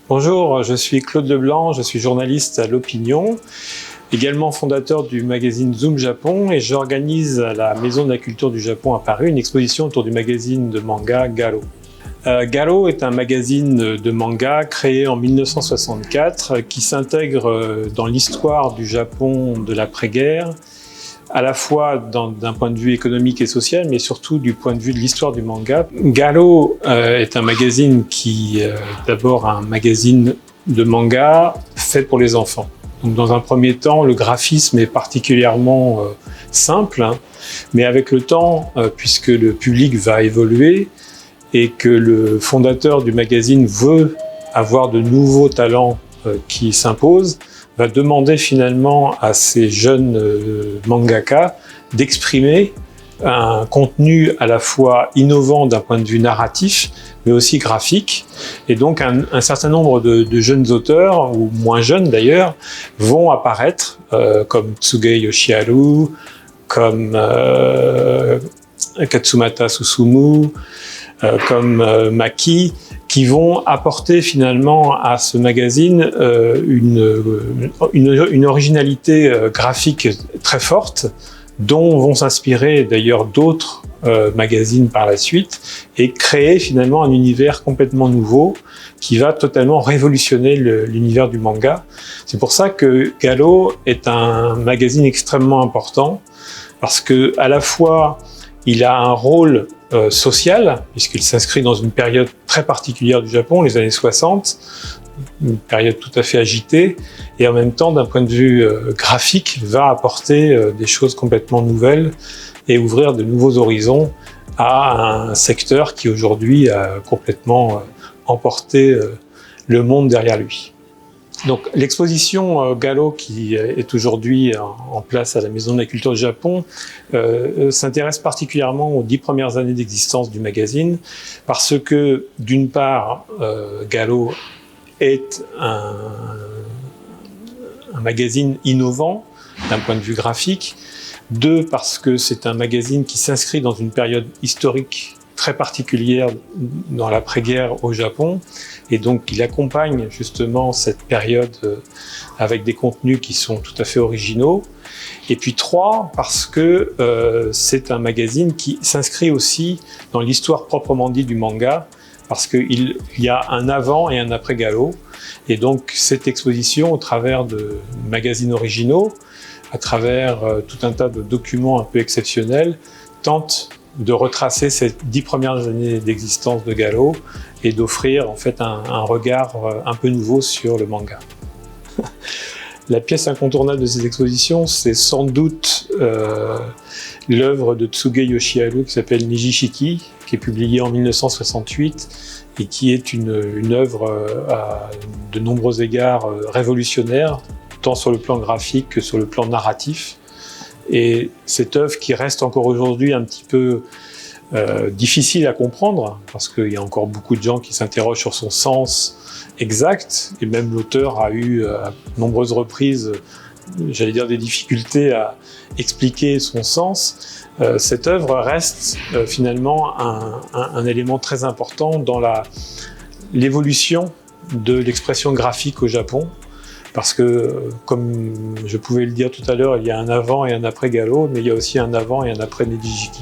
Bonjour, je suis Claude Leblanc, je suis journaliste à L'Opinion, également fondateur du magazine Zoom Japon, et j'organise à la Maison de la Culture du Japon à Paris une exposition autour du magazine de manga Garo. Garo est un magazine de manga créé en 1964 qui s'intègre dans l'histoire du Japon de l'après-guerre, à la fois d'un point de vue économique et social, mais surtout du point de vue de l'histoire du manga. Garo est un magazine qui est d'abord un magazine de manga fait pour les enfants. Donc, dans un premier temps, le graphisme est particulièrement simple, mais avec le temps, puisque le public va évoluer et que le fondateur du magazine veut avoir de nouveaux talents qui s'imposent, va demander finalement à ces jeunes mangaka d'exprimer un contenu à la fois innovant d'un point de vue narratif, mais aussi graphique. Et donc un certain nombre de jeunes auteurs, ou moins jeunes d'ailleurs, vont apparaître, comme Tsuge Yoshiharu, comme Katsumata Susumu, comme Maki, qui vont apporter finalement à ce magazine une originalité graphique très forte, dont vont s'inspirer d'ailleurs d'autres magazines par la suite, et créer finalement un univers complètement nouveau qui va totalement révolutionner l'univers du manga. C'est pour ça que Garo est un magazine extrêmement important, parce que à la fois il a un rôle social, puisqu'il s'inscrit dans une période très particulière du Japon, les années 60, une période tout à fait agitée, et en même temps, d'un point de vue graphique, va apporter des choses complètement nouvelles et ouvrir de nouveaux horizons à un secteur qui aujourd'hui a complètement emporté le monde derrière lui. Donc l'exposition Garo, qui est aujourd'hui en place à la Maison de la Culture du Japon, s'intéresse particulièrement aux 10 premières années d'existence du magazine, parce que d'une part, Garo est un magazine innovant d'un point de vue graphique, deux, parce que c'est un magazine qui s'inscrit dans une période historique très particulière dans l'après-guerre au Japon, et donc il accompagne justement cette période avec des contenus qui sont tout à fait originaux. Et puis trois, parce que c'est un magazine qui s'inscrit aussi dans l'histoire proprement dite du manga, parce qu'il y a un avant et un après Garo, et donc cette exposition, au travers de magazines originaux, à travers tout un tas de documents un peu exceptionnels, tente de retracer ces 10 premières années d'existence de Garo et d'offrir en fait un regard un peu nouveau sur le manga. La pièce incontournable de cette exposition, c'est sans doute l'œuvre de Tsuge Yoshiharu qui s'appelle Nijishiki, qui est publiée en 1968 et qui est une œuvre à de nombreux égards révolutionnaire, tant sur le plan graphique que sur le plan narratif. Et cette œuvre qui reste encore aujourd'hui un petit peu difficile à comprendre, parce qu'il y a encore beaucoup de gens qui s'interrogent sur son sens exact, et même l'auteur a eu à nombreuses reprises, j'allais dire, des difficultés à expliquer son sens. Cette œuvre reste finalement un élément très important dans l'évolution de l'expression graphique au Japon, parce que, comme je pouvais le dire tout à l'heure, il y a un avant et un après Garo, mais il y a aussi un avant et un après Nijishiki.